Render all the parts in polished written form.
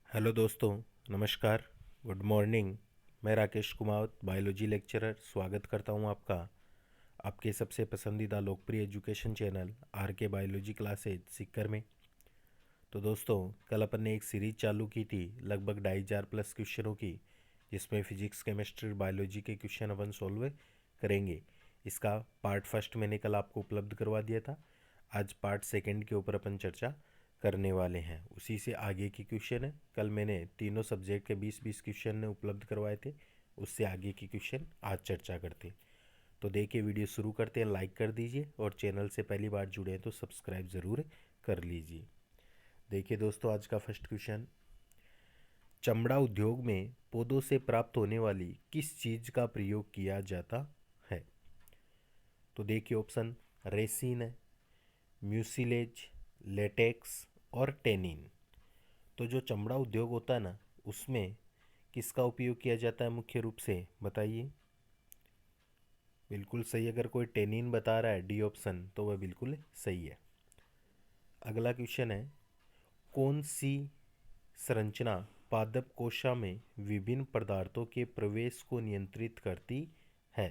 Hello दोस्तों, नमस्कार, good morning. मैं राकेश कुमार, बायोलॉजी लेक्चरर, स्वागत करता हूं आपका आपके सबसे पसंदीदा लोकप्रिय एजुकेशन चैनल आर के बायोलॉजी क्लासेज सीकर में। तो दोस्तों, कल अपन ने एक सीरीज चालू की थी लगभग 2,500 प्लस क्वेश्चनों की, जिसमें फिजिक्स, केमिस्ट्री, बायोलॉजी के क्वेश्चन अपन सॉल्व करेंगे। इसका पार्ट फर्स्ट मैंने कल आपको उपलब्ध करवा दिया था। आज पार्ट सेकंड के ऊपर अपन चर्चा करने वाले हैं। उसी से आगे की क्वेश्चन है। कल मैंने तीनों सब्जेक्ट के 20-20 क्वेश्चन उपलब्ध करवाए थे। उससे आगे की क्वेश्चन आज चर्चा करते हैं। तो देखिए, वीडियो शुरू करते हैं। लाइक कर दीजिए और चैनल से पहली बार जुड़े हैं तो सब्सक्राइब ज़रूर कर लीजिए। देखिए दोस्तों, आज का फर्स्ट क्वेश्चन, चमड़ा उद्योग में पौधों से प्राप्त होने वाली किस चीज़ का प्रयोग किया जाता है? तो देखिए ऑप्शन, रेसिन है, म्यूसिलेज, लेटेक्स और टेनिन। तो जो चमड़ा उद्योग होता है ना, उसमें किसका उपयोग किया जाता है मुख्य रूप से, बताइए। बिल्कुल सही, अगर कोई टेनिन बता रहा है डी ऑप्शन, तो वह बिल्कुल सही है। अगला क्वेश्चन है, कौन सी संरचना पादप कोशिका में विभिन्न पदार्थों के प्रवेश को नियंत्रित करती है?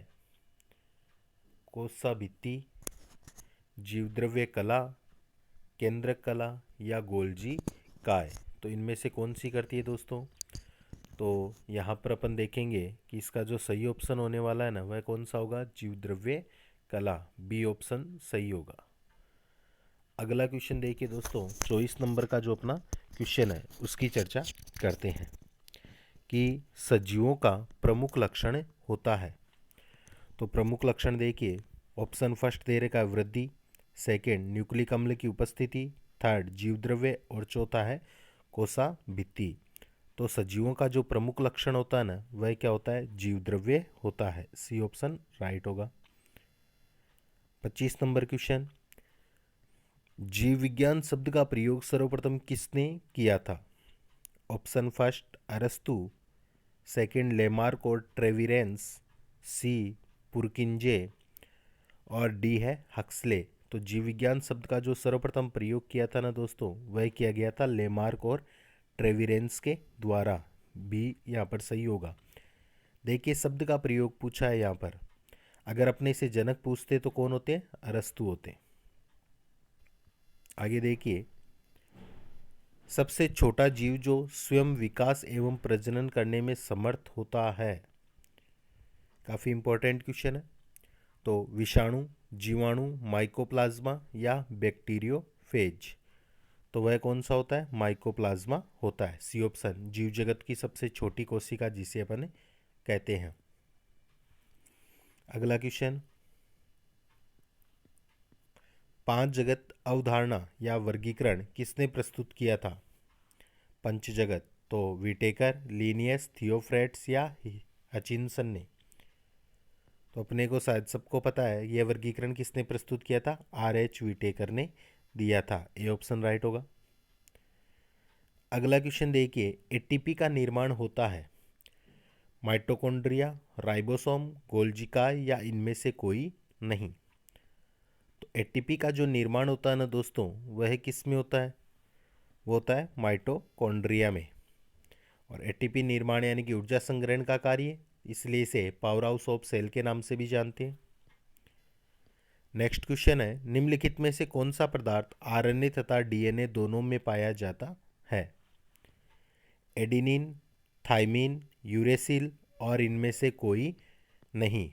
कोशिका भित्ति, जीवद्रव्य कला, केंद्रक कला या गोल्जी काय। तो इनमें से कौन सी करती है दोस्तों? तो यहाँ पर अपन देखेंगे कि इसका जो सही ऑप्शन होने वाला है ना, वह कौन सा होगा? जीवद्रव्य कला, बी ऑप्शन सही होगा। अगला क्वेश्चन देखिए दोस्तों, 24 नंबर का जो अपना क्वेश्चन है उसकी चर्चा करते हैं कि सजीवों का प्रमुख लक्षण होता है। तो प्रमुख लक्षण देखिए, ऑप्शन फर्स्ट दे रखा है वृद्धि, सेकेंड न्यूक्लिक अम्ल की उपस्थिति, थर्ड जीवद्रव्य और चौथा है कोसा भित्ति। तो सजीवों का जो प्रमुख लक्षण होता है ना, वह क्या होता है? जीवद्रव्य होता है। सी ऑप्शन राइट होगा। 25 नंबर क्वेश्चन, जीव विज्ञान शब्द का प्रयोग सर्वप्रथम किसने किया था? ऑप्शन फर्स्ट अरस्तु, सेकंड लेमार्क और ट्रेविरेंस, सी पुरकिंजे और डी है हक्सले। तो जीव विज्ञान शब्द का जो सर्वप्रथम प्रयोग किया था ना दोस्तों, वह किया गया था लेमार्क और ट्रेविरेंस के द्वारा। बी यहाँ पर सही होगा। देखिए, शब्द का प्रयोग पूछा है यहाँ पर। अगर अपने से जनक पूछते तो कौन होते? अरस्तु होते। आगे देखिए, सबसे छोटा जीव जो स्वयं विकास एवं प्रजनन करने में समर्थ होता है। काफ़ी इंपॉर्टेंट क्वेश्चन है। तो विषाणु, जीवाणु, माइकोप्लाज्मा या बैक्टीरियोफेज। तो वह कौन सा होता है? माइकोप्लाज्मा होता है। सी ऑप्शन, जीव जगत की सबसे छोटी कोशिका जिसे अपन कहते हैं। अगला क्वेश्चन, पांच जगत अवधारणा या वर्गीकरण किसने प्रस्तुत किया था? पंच जगत। तो विटेकर, लीनियस, थियोफ्रेट्स या हचिनसन ने। तो अपने को शायद सबको पता है यह वर्गीकरण किसने प्रस्तुत किया था? आर एच विटेकर ने दिया था। ए ऑप्शन राइट होगा। अगला क्वेश्चन देखिए, एटीपी का निर्माण होता है माइटोकॉन्ड्रिया, राइबोसोम, गोल्जिकाय या इनमें से कोई नहीं। तो एटीपी का जो निर्माण होता है ना दोस्तों, वह किस में होता है? वो होता है माइटोकॉन्ड्रिया में। और एटीपी निर्माण यानी कि ऊर्जा संग्रहण का कार्य, इसलिए इसे पावर हाउस ऑफ सेल के नाम से भी जानते हैं। नेक्स्ट क्वेश्चन है, निम्नलिखित में से कौन सा पदार्थ आरएनए तथा डीएनए दोनों में पाया जाता है? एडिनिन, थाइमिन, यूरेसिल और इनमें से कोई नहीं।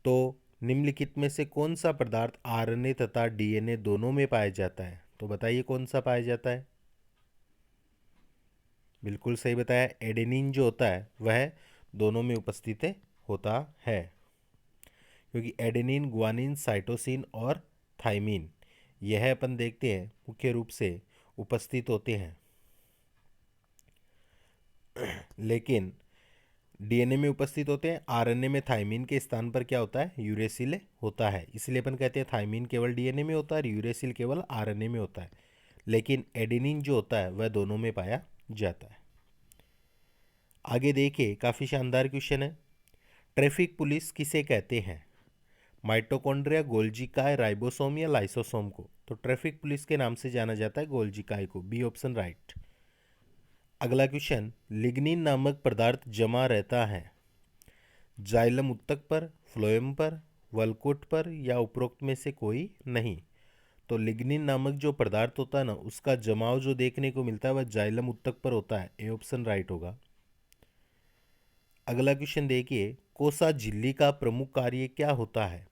तो निम्नलिखित में से कौन सा पदार्थ आरएनए तथा डीएनए दोनों में पाया जाता है? तो बताइए कौन सा पाया जाता है? बिल्कुल सही बताया, एडेनिन जो होता है वह दोनों में उपस्थित होता है। क्योंकि एडेनिन, ग्वानिन, साइटोसिन और थाइमिन, यह अपन देखते हैं मुख्य रूप से उपस्थित होते हैं। लेकिन डीएनए में उपस्थित होते हैं। आरएनए में थाइमिन के स्थान पर क्या होता है? यूरेसिल होता है। इसलिए अपन कहते हैं थाइमिन केवल डीएनए में होता है और यूरेसिल केवल आरएनए में होता है। लेकिन एडेनिन जो होता है वह दोनों में पाया जाता है। आगे देखिए, काफ़ी शानदार क्वेश्चन है। ट्रैफिक पुलिस किसे कहते हैं? माइटोकॉन्ड्रिया, गोल्जिकाय, राइबोसोम या लाइसोसोम को? तो ट्रैफिक पुलिस के नाम से जाना जाता है गोल्जिकाय को। B option right. अगला क्वेश्चन, लिग्निन नामक पदार्थ जमा रहता है जाइलम उत्तक पर, फ्लोएम पर, वलकोट पर या उपरोक्त में से कोई नहीं। तो लिग्निन नामक जो पदार्थ होता है ना, उसका जमाव जो देखने को मिलता है वह जाइलम उत्तक पर होता है। ए ऑप्शन राइट होगा। अगला क्वेश्चन देखिए, कोसा झिल्ली का प्रमुख कार्य क्या होता है?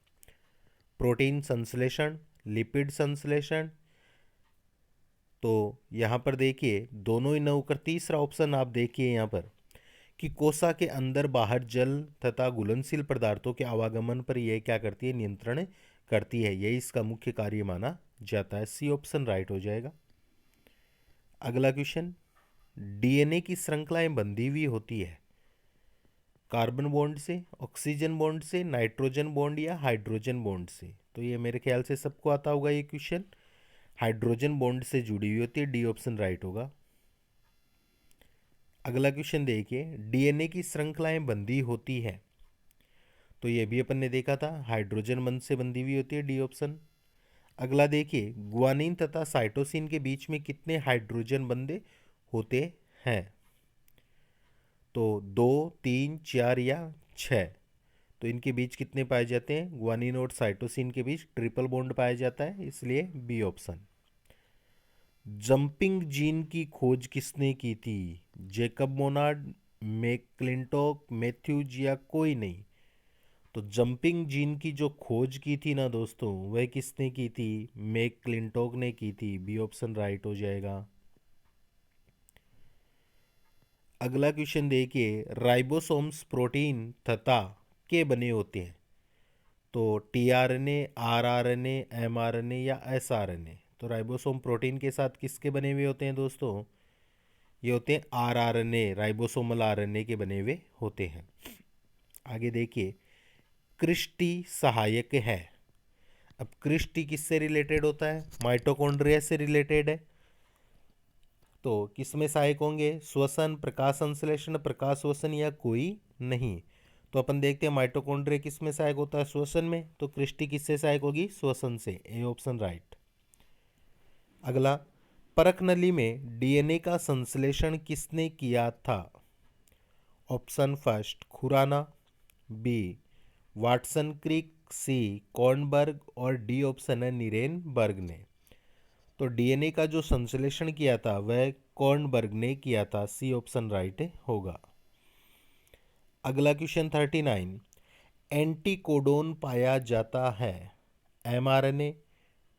प्रोटीन संश्लेषण, लिपिड संश्लेषण। तो यहाँ पर देखिए दोनों ही न होकर तीसरा ऑप्शन आप देखिए यहाँ पर कि कोसा के अंदर बाहर जल तथा घुलनशील पदार्थों के आवागमन पर यह क्या करती है? नियंत्रण करती है। यही इसका मुख्य कार्य माना जाता है। सी ऑप्शन राइट हो जाएगा। अगला क्वेश्चन, डीएनए की श्रृंखलाएं बंधी हुई होती है कार्बन बॉन्ड से, ऑक्सीजन बॉन्ड से, नाइट्रोजन बॉन्ड या हाइड्रोजन बॉन्ड से। तो ये मेरे ख्याल से सबको आता होगा ये क्वेश्चन। हाइड्रोजन बॉन्ड से जुड़ी हुई होती है। डी ऑप्शन राइट होगा। अगला क्वेश्चन देखिए, डीएनए की श्रृंखलाएं बंधी होती है, तो ये भी अपन ने देखा था, हाइड्रोजन बंध से बंधी हुई होती है। D option. अगला देखिए, ग्वानिन तथा साइटोसिन के बीच में कितने हाइड्रोजन बंधे होते हैं? तो 2, 3, 4 या 6। तो इनके बीच कितने पाए जाते हैं? ग्वानिन और साइटोसिन के बीच ट्रिपल बॉन्ड पाया जाता है, इसलिए बी ऑप्शन। जंपिंग जीन की खोज किसने की थी? जेकब मोनार्ड, मैकक्लिंटोक, मैथ्यूज या कोई नहीं। तो जंपिंग जीन की जो खोज की थी ना दोस्तों, वह किसने की थी? मैकक्लिंटोक ने की थी। बी ऑप्शन राइट हो जाएगा। अगला क्वेश्चन देखिए, राइबोसोम्स प्रोटीन तथा के बने होते हैं? तो टीआरएनए, आरआरएनए, एमआरएनए या एसआरएनए। तो राइबोसोम प्रोटीन के साथ किसके बने हुए होते हैं दोस्तों? ये होते हैं आरआरएनए, राइबोसोमल आरएनए के बने हुए होते हैं। आगे देखिए, क्रिस्टी सहायक है। अब क्रिस्टी किससे रिलेटेड होता है? माइटोकॉन्ड्रिया से रिलेटेड है। तो किसमें सहायक होंगे? श्वसन, प्रकाश संश्लेषण, प्रकाश श्वसन या कोई नहीं। तो अपन देखते हैं माइटोकॉन्ड्रिया किस में सहायक होता है? श्वसन में। तो क्रिस्टी किससे सहायक होगी? श्वसन से। ए ऑप्शन राइट। अगला, परख नली में डीएनए का संश्लेषण किसने किया था? Option first Khurana, B Watson Crick, C Kornberg और डी ऑप्शन है नीरेनबर्ग ने। तो डीएनए का जो संश्लेषण किया था वह कॉर्नबर्ग ने किया था। सी ऑप्शन राइट होगा। अगला क्वेश्चन 39, एंटीकोडोन पाया जाता है एमआरएनए,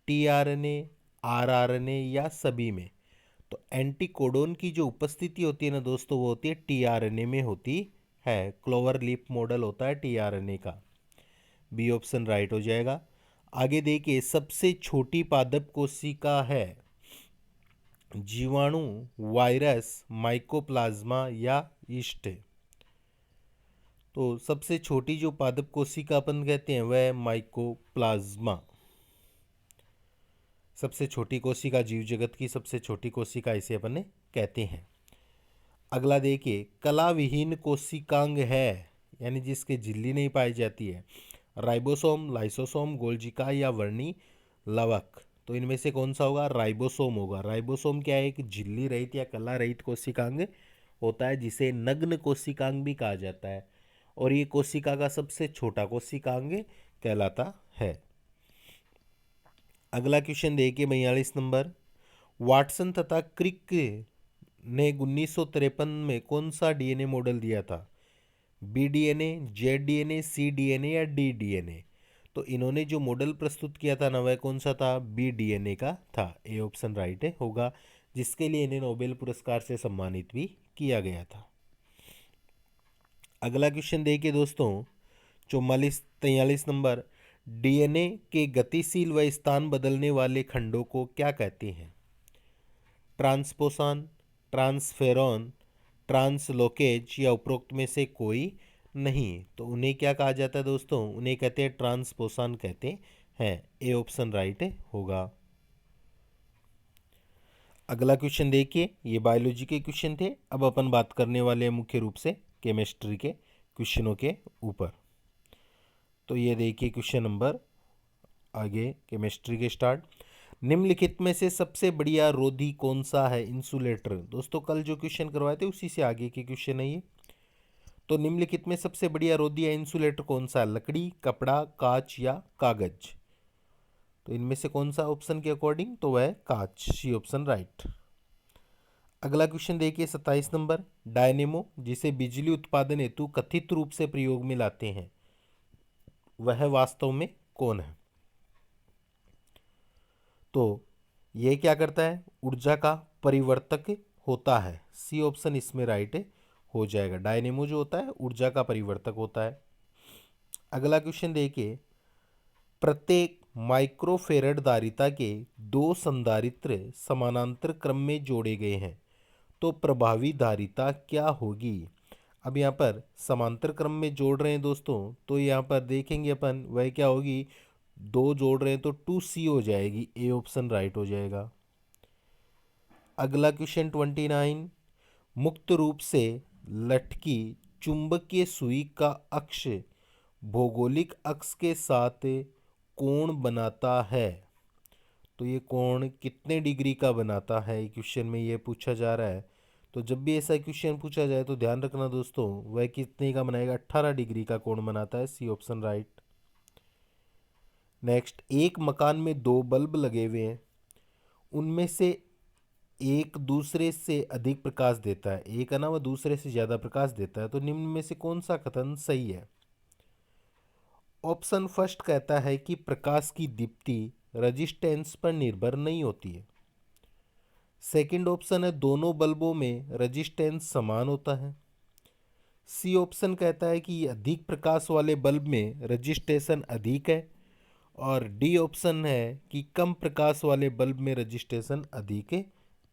टीआरएनए, आरआरएनए या सभी में? तो एंटीकोडोन की जो उपस्थिति होती है ना दोस्तों, वो होती है टीआरएनए में होती है। क्लोवर लीफ मॉडल होता है टीआरएनए का। बी ऑप्शन राइट हो जाएगा। आगे देखिए, सबसे छोटी पादप कोशिका है जीवाणु, वायरस, माइकोप्लाज्मा या यीस्ट। तो सबसे छोटी जो पादप कोशिका अपन कहते हैं वह माइकोप्लाज्मा। सबसे छोटी कोशिका, जीव जगत की सबसे छोटी कोशिका इसे अपन कहते हैं। अगला देखिए, कला विहीन कोशिकांग है, यानी जिसके झिल्ली नहीं पाई जाती है? राइबोसोम, लाइसोसोम, गोल्जिका या वर्णी लवक। तो इनमें से कौन सा होगा? राइबोसोम होगा। राइबोसोम क्या है? एक झिल्ली रहित या कला रहित कोशिकांग होता है, जिसे नग्न कोशिकांग भी कहा जाता है, और ये कोशिका का सबसे छोटा कोशिकांग कहलाता है। अगला क्वेश्चन देखिए 42 नंबर, वाटसन तथा क्रिक ने 1953 में कौन सा डीएनए मॉडल दिया था? बी डीएनए, जेड डीएनए, सी डीएनए या डी डीएनए? तो इन्होंने जो मॉडल प्रस्तुत किया था ना, वह कौन सा था? बी डीएनए का था। ए ऑप्शन राइट होगा, जिसके लिए इन्हें नोबेल पुरस्कार से सम्मानित भी किया गया था। अगला क्वेश्चन देखिए दोस्तों 43 नंबर, डीएनए के गतिशील व स्थान बदलने वाले खंडों को क्या कहते हैं? ट्रांसपोसन, ट्रांसफेरॉन, ट्रांसलोकेज या उपरोक्त में से कोई नहीं। तो उन्हें क्या कहा जाता है दोस्तों? उन्हें कहते हैं ट्रांसपोसन कहते हैं। ए ऑप्शन राइट होगा। अगला क्वेश्चन देखिए, ये बायोलॉजी के क्वेश्चन थे। अब अपन बात करने वाले हैं मुख्य रूप से केमिस्ट्री के क्वेश्चनों के ऊपर। तो ये देखिए क्वेश्चन नंबर, आगे केमिस्ट्री के स्टार्ट। निम्नलिखित में से सबसे बढ़िया रोधी कौन सा है? इंसुलेटर। दोस्तों कल जो क्वेश्चन करवाए थे उसी से आगे के क्वेश्चन है ये। तो निम्नलिखित में सबसे बढ़िया रोधी या इंसुलेटर कौन सा है? लकड़ी, कपड़ा, कांच या कागज। तो इनमें से कौन सा ऑप्शन के अकॉर्डिंग? तो वह कांच, सी ऑप्शन राइट। अगला क्वेश्चन देखिए 27 नंबर। डायनेमो जिसे बिजली उत्पादन हेतु कथित रूप से प्रयोग में लाते हैं, वह वास्तव में कौन है? तो ये क्या करता है? ऊर्जा का परिवर्तक होता है, सी ऑप्शन इसमें राइट हो जाएगा। डायनेमो जो होता है ऊर्जा का परिवर्तक होता है। अगला क्वेश्चन देखिए, प्रत्येक माइक्रोफेरेड धारिता के दो संधारित्र समानांतर क्रम में जोड़े गए हैं, तो प्रभावी धारिता क्या होगी? अब यहाँ पर समांतर क्रम में जोड़ रहे हैं दोस्तों, तो यहाँ पर देखेंगे अपन वह क्या होगी, दो जोड़ रहे हैं तो 2C हो जाएगी, ए ऑप्शन राइट हो जाएगा। अगला क्वेश्चन 29, मुक्त रूप से लटकी चुंबकीय सुई का अक्ष भौगोलिक अक्ष के साथ कोण बनाता है, तो ये कोण कितने डिग्री का बनाता है? क्वेश्चन में ये पूछा जा रहा है। तो जब भी ऐसा क्वेश्चन पूछा जाए तो ध्यान रखना दोस्तों, वह कितने का बनाएगा? 18 डिग्री का कोण बनाता है, सी ऑप्शन राइट। नेक्स्ट, एक मकान में दो बल्ब लगे हुए हैं, उनमें से एक दूसरे से अधिक प्रकाश देता है, एक है ना वह दूसरे से ज़्यादा प्रकाश देता है, तो निम्न में से कौन सा कथन सही है? ऑप्शन फर्स्ट कहता है कि प्रकाश की दीप्ति रजिस्टेंस पर निर्भर नहीं होती है। सेकंड ऑप्शन है दोनों बल्बों में रजिस्टेंस समान होता है। सी ऑप्शन कहता है कि अधिक प्रकाश वाले बल्ब में रजिस्टेंस अधिक है। और डी ऑप्शन है कि कम प्रकाश वाले बल्ब में रजिस्टेंस अधिक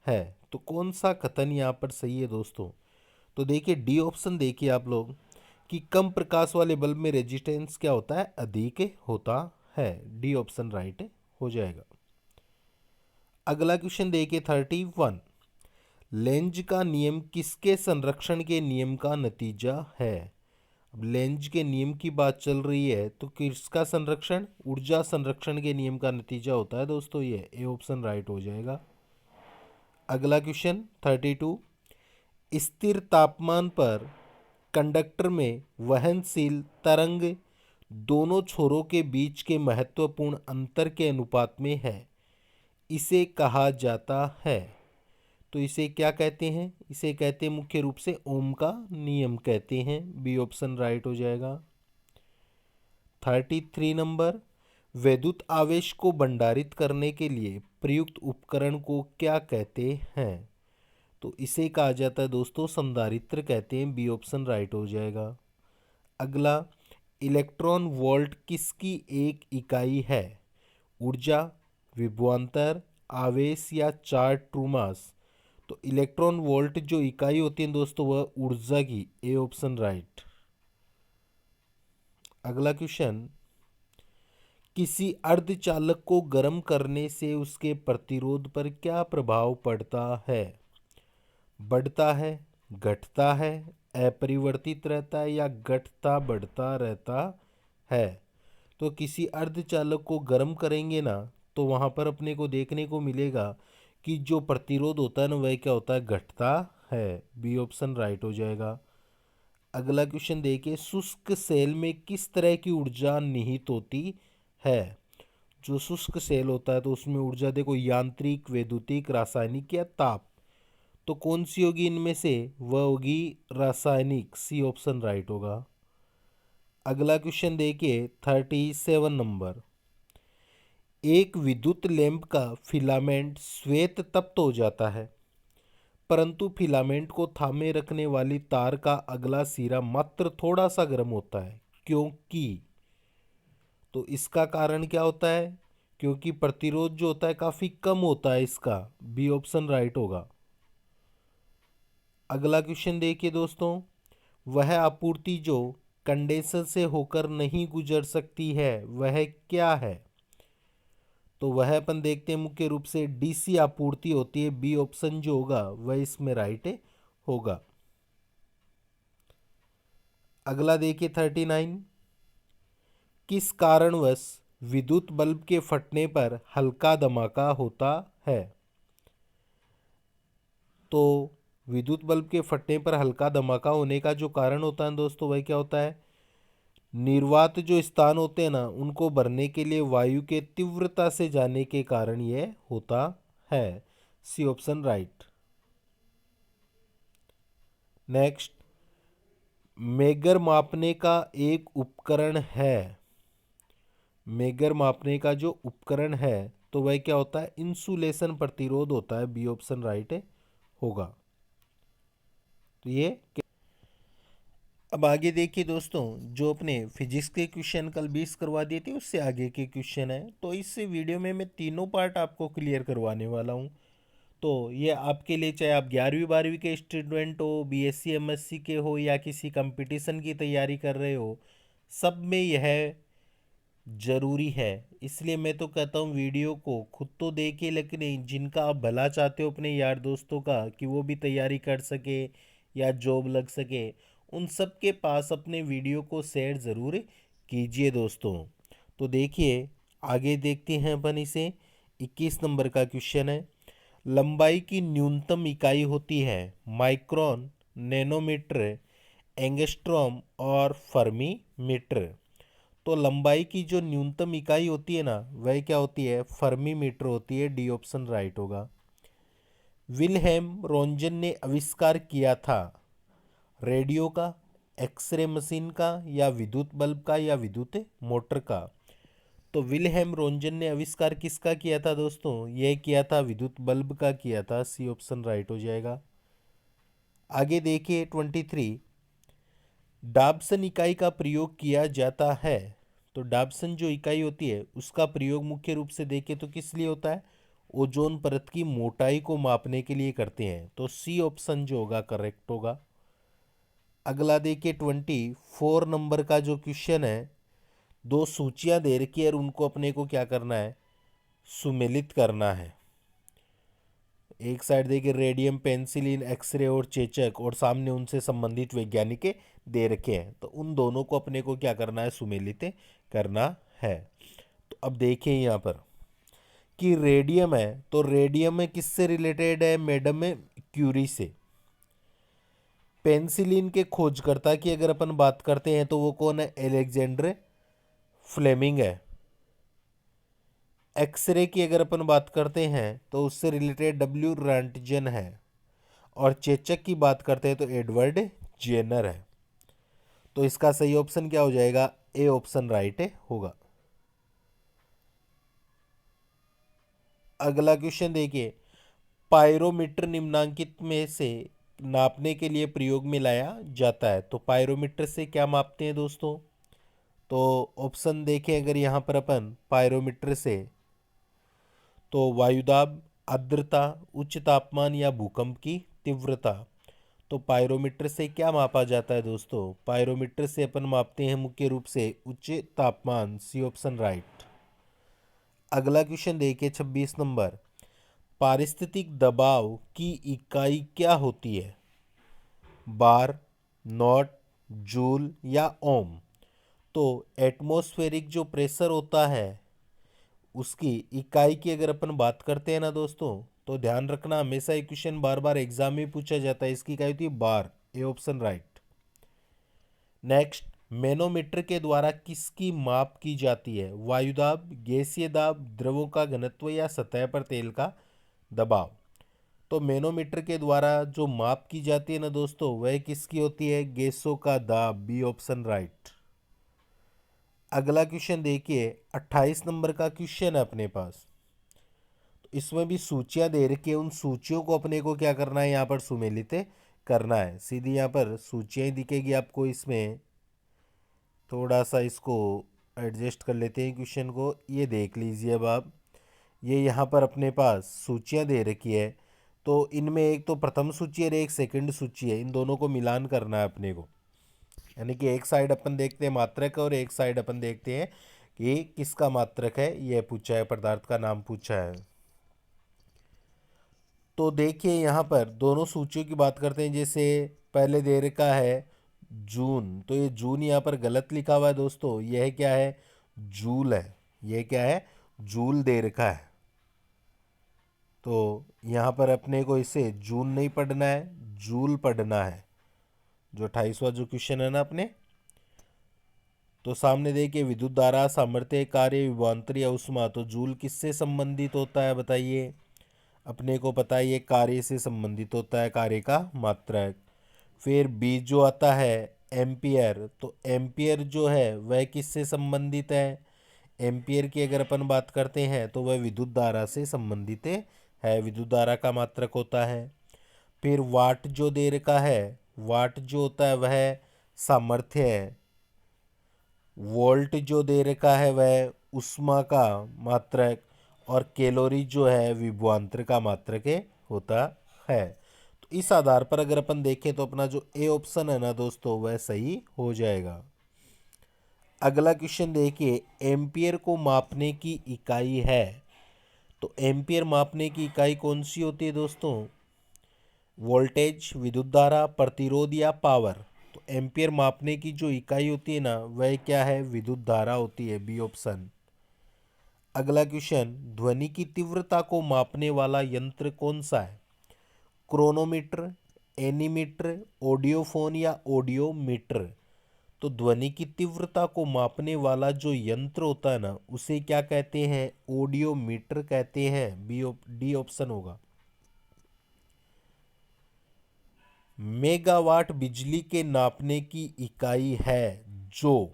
है। तो कौन सा कथन यहाँ पर सही है दोस्तों? तो देखिए डी ऑप्शन देखिए आप लोग, कि कम प्रकाश वाले बल्ब में रेजिस्टेंस क्या होता है? अधिक होता है। डी ऑप्शन राइट हो जाएगा। अगला क्वेश्चन देखिए 31, लेंज का नियम किसके संरक्षण के नियम का नतीजा है? अब लेंज के नियम की बात चल रही है तो किसका संरक्षण? ऊर्जा संरक्षण के नियम का नतीजा होता है दोस्तों, ये ए ऑप्शन राइट हो जाएगा। अगला क्वेश्चन 32, स्थिर तापमान पर कंडक्टर में वहनशील तरंग दोनों छोरों के बीच के महत्वपूर्ण अंतर के अनुपात में है, इसे कहा जाता है। तो इसे क्या कहते हैं? इसे कहते हैं मुख्य रूप से ओम का नियम कहते हैं, बी ऑप्शन राइट हो जाएगा। 33 नंबर, वैद्युत आवेश को भंडारित करने के लिए प्रयुक्त उपकरण को क्या कहते हैं? तो इसे कहा जाता है दोस्तों संधारित्र कहते हैं, बी ऑप्शन राइट हो जाएगा। अगला, इलेक्ट्रॉन वोल्ट किसकी एक इकाई है? ऊर्जा, विभवांतर, आवेश या चार ट्रू मास? तो इलेक्ट्रॉन वोल्ट जो इकाई होती है दोस्तों वह ऊर्जा की, ए ऑप्शन राइट। अगला क्वेश्चन, किसी अर्धचालक को गर्म करने से उसके प्रतिरोध पर क्या प्रभाव पड़ता है? बढ़ता है, घटता है, अपरिवर्तित रहता है या घटता बढ़ता रहता है? तो किसी अर्धचालक को गर्म करेंगे ना तो वहाँ पर अपने को देखने को मिलेगा कि जो प्रतिरोध होता है ना वह क्या होता है? घटता है, बी ऑप्शन राइट हो जाएगा। अगला क्वेश्चन देखिए, शुष्क सेल में किस तरह की ऊर्जा निहित होती है? जो शुष्क सेल होता है तो उसमें ऊर्जा देखो यांत्रिक, वैद्युतिक, रासायनिक या ताप। तो कौन सी होगी इनमें से? वह होगी रासायनिक, सी ऑप्शन राइट होगा। अगला क्वेश्चन देखिए 37 नंबर, एक विद्युत लैंप का फिलामेंट श्वेत तप्त हो जाता है, परंतु फिलामेंट को थामे रखने वाली तार का अगला सिरा मात्र थोड़ा सा गर्म होता है, क्योंकि? तो इसका कारण क्या होता है? क्योंकि प्रतिरोध जो होता है काफी कम होता है इसका, बी ऑप्शन राइट होगा। अगला क्वेश्चन देखिए दोस्तों, वह आपूर्ति जो कंडेंसर से होकर नहीं गुजर सकती है वह क्या है? तो वह अपन देखते हैं मुख्य रूप से डीसी आपूर्ति होती है, बी ऑप्शन जो होगा वह इसमें राइट होगा। अगला देखिए 39, किस कारणवश विद्युत बल्ब के फटने पर हल्का धमाका होता है। तो विद्युत बल्ब के फटने पर हल्का धमाका होने का जो कारण होता है दोस्तों, वह क्या होता है? निर्वात जो स्थान होते हैं ना, उनको भरने के लिए वायु के तीव्रता से जाने के कारण यह होता है। C option right. Next, megger मापने का एक उपकरण है। मेगर मापने का जो उपकरण है तो वह क्या होता है? इंसुलेशन प्रतिरोध होता है। बी ऑप्शन राइट होगा। तो ये अब आगे देखिए दोस्तों, जो अपने फिजिक्स के क्वेश्चन कल 20 करवा दिए थे उससे आगे के क्वेश्चन है। तो इस वीडियो में मैं तीनों पार्ट आपको क्लियर करवाने वाला हूँ। तो ये आपके लिए, चाहे आप 11वीं 12वीं के स्टूडेंट हो, बीएससी एमएससी के हो, या किसी कंपटीशन की तैयारी कर रहे हो, सब में यह ज़रूरी है। इसलिए मैं तो कहता हूँ वीडियो को खुद तो देखिए, लेकिन जिनका आप भला चाहते हो अपने यार दोस्तों का कि वो भी तैयारी कर सके या जॉब लग सके, उन सब के पास अपने वीडियो को शेयर ज़रूर कीजिए दोस्तों। तो देखिए आगे देखते हैं अपन इसे। 21 नंबर का क्वेश्चन है। लंबाई की न्यूनतम इकाई होती है माइक्रोन, नैनोमीटर, एंगस्ट्रॉम और फर्मी मीटर। तो लंबाई की जो न्यूनतम इकाई होती है ना, वह क्या होती है? फर्मी मीटर होती है। डी ऑप्शन राइट होगा। विल्हेम रोंजन ने आविष्कार किया था रेडियो का, एक्सरे मशीन का, या विद्युत बल्ब का, या विद्युत मोटर का। तो विल्हेम रोंजन ने आविष्कार किसका किया था दोस्तों? यह किया था विद्युत बल्ब का किया था। सी ऑप्शन राइट हो जाएगा। आगे देखिए 23, डाब्सन इकाई का प्रयोग किया जाता है। तो डाब्सन जो इकाई होती है उसका प्रयोग मुख्य रूप से देखें तो किस लिए होता है? ओजोन परत की मोटाई को मापने के लिए करते हैं। तो सी ऑप्शन जो होगा करेक्ट होगा। अगला देखिए 24 नंबर का जो क्वेश्चन है। दो सूचियां दे रखी है और उनको अपने को क्या करना है? सुमेलित करना है। एक साइड देखिए रेडियम, पेंसिलिन, एक्सरे और चेचक, और सामने उनसे संबंधित वैज्ञानिक दे रखे हैं। तो उन दोनों को अपने को क्या करना है? सुमेलित करना है। तो अब देखिए यहाँ पर कि रेडियम है, तो रेडियम में किससे रिलेटेड है मैडम? में क्यूरी से। पेंसिलिन के खोजकर्ता की अगर अपन बात करते हैं तो वो कौन है? अलेक्जेंडर फ्लेमिंग है। एक्सरे की अगर अपन बात करते हैं तो उससे रिलेटेड डब्ल्यू रॉन्टजन है। और चेचक की बात करते हैं तो एडवर्ड जेनर है। तो इसका सही ऑप्शन क्या हो जाएगा? ए ऑप्शन राइट होगा। अगला क्वेश्चन देखिए। पायरोमीटर निम्नांकित में से नापने के लिए प्रयोग में लाया जाता है। तो पायरोमीटर से क्या मापते हैं दोस्तों? तो ऑप्शन देखें अगर यहाँ पर अपन पायरोमीटर से, तो वायुदाब, आर्द्रता, उच्च तापमान, या भूकंप की तीव्रता। तो पायरोमीटर से क्या मापा जाता है दोस्तों? पायरोमीटर से अपन मापते हैं मुख्य रूप से उच्च तापमान। C option right. अगला क्वेश्चन देखिए 26 नंबर। पारिस्थितिक दबाव की इकाई क्या होती है? बार, नॉट, जूल, या ओम। तो एटमॉस्फेरिक जो प्रेशर होता है उसकी इकाई की अगर अपन बात करते हैं ना दोस्तों, तो ध्यान रखना हमेशा ये क्वेश्चन बार बार एग्जाम में पूछा जाता है। इसकी इकाई होती है bar. A option right. Next, manometer के द्वारा किसकी माप की जाती है? वायुदाब, गैसीय दाब, द्रवों का घनत्व, या सतह पर तेल का दबाव। तो मैनोमीटर के द्वारा जो माप की जाती है ना दोस्तों, वह किसकी होती है? गैसों का दाब। B option right. अगला क्वेश्चन देखिए 28 नंबर का क्वेश्चन है अपने पास। तो इसमें भी सूचियां दे रखी है, उन सूचियों को अपने को क्या करना है? यहाँ पर सुमेलित करना है। सीधी यहाँ पर सूचियां दिखेगी आपको। इसमें थोड़ा सा इसको एडजस्ट कर लेते हैं क्वेश्चन को। ये देख लीजिए अब आप, ये यहाँ पर अपने पास सूचियां दे रखी है। तो इनमें एक तो प्रथम सूची है और एक सेकंड सूची है। इन दोनों को मिलान करना है अपने को। यानी कि एक साइड अपन देखते हैं मात्रक और एक साइड अपन देखते हैं कि किसका मात्रक है। यह पूछा है, पदार्थ का नाम पूछा है। तो देखिए यहाँ पर दोनों सूचियों की बात करते हैं। जैसे पहले दे रखा है जून, तो ये जून यहाँ पर गलत लिखा हुआ है दोस्तों। यह क्या है? जूल है। ये क्या है, जूल दे रखा है। तो यहाँ पर अपने को इसे जूल नहीं पढ़ना है, जूल पढ़ना है, जो 28वां जो क्वेश्चन है ना अपने। तो सामने देखिए, विद्युत धारा, सामर्थ्य, कार्य, विभवांतर या ऊष्मा, तो जूल किससे संबंधित होता है बताइए। अपने को पता है ये कार्य से संबंधित होता है, कार्य का मात्रक। फिर बी जो आता है एम्पियर, तो एम्पियर जो है वह किससे संबंधित है। एम्पियर की अगर अपन बात करते हैं तो वह विद्युत धारा से संबंधित है, विद्युत धारा का मात्रक होता है। फिर वाट जो दे रखा है, वाट जो होता है वह सामर्थ्य है। वोल्ट जो दे रखा है वह ऊष्मा का मात्रक, और कैलोरी जो है विभवांतर का मात्रक होता है। तो इस आधार पर अगर अपन देखें तो अपना जो ए ऑप्शन है ना दोस्तों वह सही हो जाएगा। अगला क्वेश्चन देखिए, एम्पियर को मापने की इकाई है, तो एम्पियर मापने की इकाई कौन सी होती है दोस्तों। वोल्टेज, विद्युत धारा, प्रतिरोध या पावर। तो एम्पियर मापने की जो इकाई होती है ना वह क्या है, विद्युत धारा होती है, बी ऑप्शन। अगला क्वेश्चन, ध्वनि की तीव्रता को मापने वाला यंत्र कौन सा है। क्रोनोमीटर, एनीमीटर, ऑडियोफोन या ऑडियोमीटर। तो ध्वनि की तीव्रता को मापने वाला जो यंत्र होता है ना उसे क्या कहते हैं, ऑडियोमीटर कहते हैं, डी ऑप्शन होगा। मेगावाट बिजली के नापने की इकाई है जो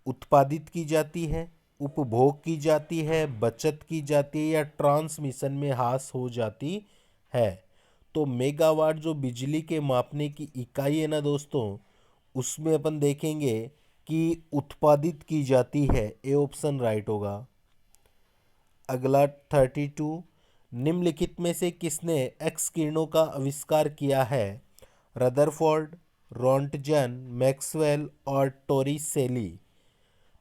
उत्पादित की जाती है, उपभोग की जाती है, बचत की जाती है या ट्रांसमिशन में हास हो जाती है। तो मेगावाट जो बिजली के मापने की इकाई है ना दोस्तों, उसमें अपन देखेंगे कि उत्पादित की जाती है, ए ऑप्शन राइट होगा। अगला 32, निम्नलिखित में से किसने एक्स किरणों का आविष्कार किया है। रदरफोर्ड, रोंटगन, मैक्सवेल और टोरिसेली।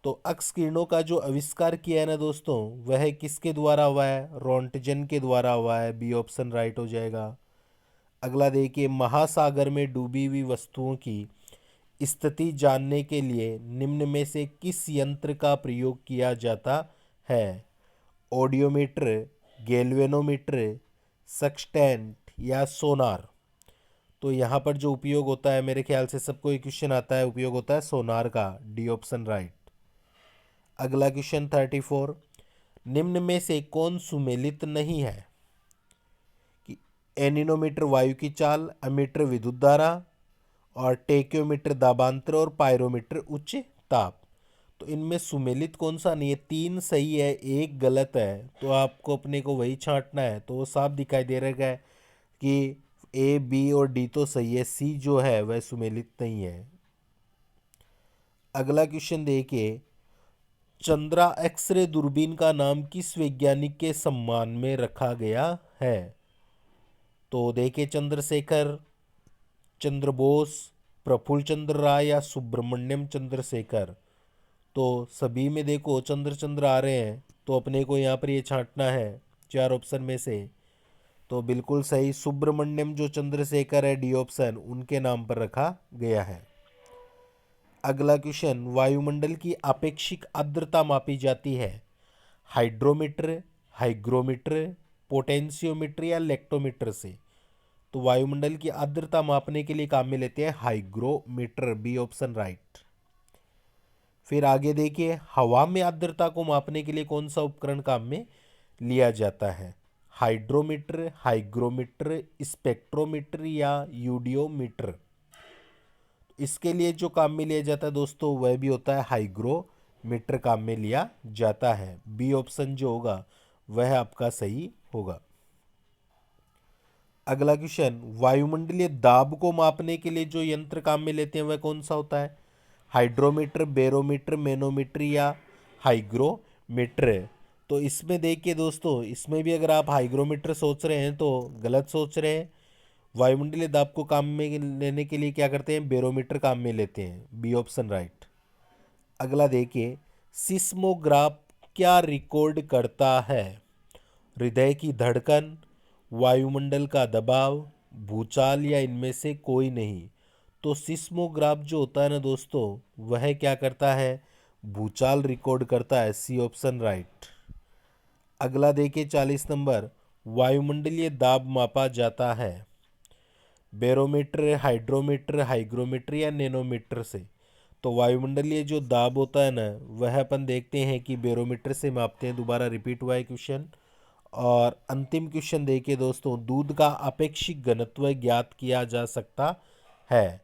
तो एक्स किरणों का जो आविष्कार किया है ना दोस्तों वह किसके द्वारा हुआ है, रोंटगन के द्वारा हुआ है, बी ऑप्शन राइट हो जाएगा। अगला देखिए, महासागर में डूबी हुई वस्तुओं की स्थिति जानने के लिए निम्न में से किस यंत्र का प्रयोग किया जाता है। ऑडियोमीटर, गैल्वेनोमीटर, सेक्सटेंट या सोनार। तो यहाँ पर जो उपयोग होता है, मेरे ख्याल से सबको एक क्वेश्चन आता है, उपयोग होता है सोनार का, डी ऑप्शन राइट। अगला क्वेश्चन 34, निम्न में से कौन सुमेलित नहीं है। कि एनीनोमीटर वायु की चाल, अमीटर विद्युत धारा, और टेक्योमीटर दाबांतर, और पायरोमीटर उच्च ताप। तो इनमें सुमेलित कौन सा नहीं है, तीन सही है एक गलत है, तो आपको अपने को वही छांटना है। तो वो साफ दिखाई दे रहा है कि ए, बी और डी तो सही है, सी जो है वह सुमेलित नहीं है। अगला क्वेश्चन देखिए, चंद्रा एक्सरे दूरबीन का नाम किस वैज्ञानिक के सम्मान में रखा गया है। तो देखिए, चंद्रशेखर, चंद्रबोस, प्रफुल्ल चंद्र राय या सुब्रमण्यम चंद्रशेखर। तो सभी में देखो चंद्र चंद्र आ रहे हैं, तो अपने को यहाँ पर ये छांटना है चार ऑप्शन में से। तो बिल्कुल सही, सुब्रमण्यम जो चंद्रशेखर है, डी ऑप्शन, उनके नाम पर रखा गया है। अगला क्वेश्चन, वायुमंडल की आपेक्षिक आर्द्रता मापी जाती है। हाइड्रोमीटर, हाइग्रोमीटर, पोटेंशियोमीटर या लेक्टोमीटर से। तो वायुमंडल की आर्द्रता मापने के लिए काम में लेते हैं हाइग्रोमीटर, बी ऑप्शन राइट। फिर आगे देखिए, हवा में आर्द्रता को मापने के लिए कौन सा उपकरण काम में लिया जाता है। हाइड्रोमीटर, हाइग्रोमीटर, स्पेक्ट्रोमीटर या यूडियोमीटर। इसके लिए जो काम में लिया जाता है दोस्तों वह भी होता है हाइग्रोमीटर, काम में लिया जाता है, बी ऑप्शन जो होगा वह आपका सही होगा। अगला क्वेश्चन, वायुमंडलीय दाब को मापने के लिए जो यंत्र काम में लेते हैं वह कौन सा होता है। हाइड्रोमीटर, बैरोमीटर, मैनोमीटर या हाइग्रोमीटर। तो इसमें देखिए दोस्तों, इसमें भी अगर आप हाइग्रोमीटर सोच रहे हैं तो गलत सोच रहे हैं। वायुमंडलीय दाब को काम में लेने के लिए क्या करते हैं, बैरोमीटर काम में लेते हैं, बी ऑप्शन राइट। अगला देखिए, सिस्मोग्राफ क्या रिकॉर्ड करता है। हृदय की धड़कन, वायुमंडल का दबाव, भूचाल या इनमें से कोई नहीं। तो सिस्मोग्राफ जो होता है ना दोस्तों वह क्या करता है, भूचाल रिकॉर्ड करता है, सी ऑप्शन राइट। अगला देखिए 40 नंबर, वायुमंडलीय दाब मापा जाता है बैरोमीटर, हाइड्रोमीटर, हाइग्रोमीटर या नैनोमीटर से। तो वायुमंडलीय जो दाब होता है ना, वह अपन देखते हैं कि बैरोमीटर से मापते हैं। दोबारा रिपीट हुआ है क्वेश्चन। और अंतिम क्वेश्चन देखिए दोस्तों, दूध का अपेक्षिक घनत्व ज्ञात किया जा सकता है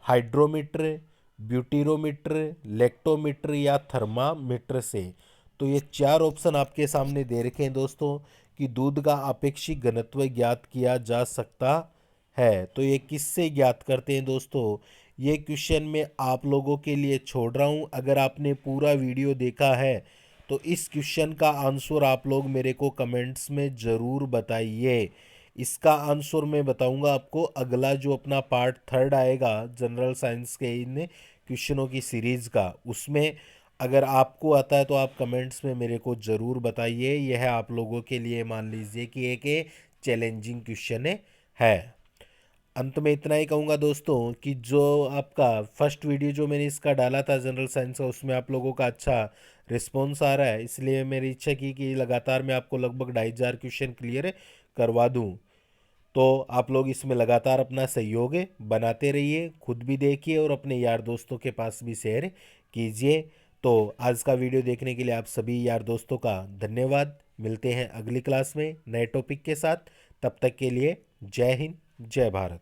हाइड्रोमीटर, ब्यूटीरोमीटर, लेक्टोमीटर या थर्मामीटर से। तो ये चार ऑप्शन आपके सामने दे रखे हैं दोस्तों कि दूध का अपेक्षिक घनत्व ज्ञात किया जा सकता है। तो ये किससे ज्ञात करते हैं दोस्तों, ये क्वेश्चन मैं आप लोगों के लिए छोड़ रहा हूँ। अगर आपने पूरा वीडियो देखा है तो इस क्वेश्चन का आंसर आप लोग मेरे को कमेंट्स में ज़रूर बताइए। इसका आंसर मैं बताऊंगा आपको अगला जो अपना पार्ट 3 आएगा जनरल साइंस के इन क्वेश्चनों की सीरीज़ का, उसमें अगर आपको आता है तो आप कमेंट्स में मेरे को ज़रूर बताइए। यह आप लोगों के लिए मान लीजिए कि एक चैलेंजिंग क्वेश्चन है। अंत में इतना ही कहूँगा दोस्तों कि जो आपका फर्स्ट वीडियो जो मैंने इसका डाला था जनरल साइंस का, उसमें आप लोगों का अच्छा रिस्पॉन्स आ रहा है, इसलिए मेरी इच्छा की कि लगातार मैं आपको लगभग 2,500 क्वेश्चन क्लियर करवा दूँ। तो आप लोग इसमें लगातार अपना सहयोग बनाते रहिए, खुद भी देखिए और अपने यार दोस्तों के पास भी शेयर कीजिए। तो आज का वीडियो देखने के लिए आप सभी यार दोस्तों का धन्यवाद। मिलते हैं अगली क्लास में नए टॉपिक के साथ। तब तक के लिए जय हिंद, जय भारत।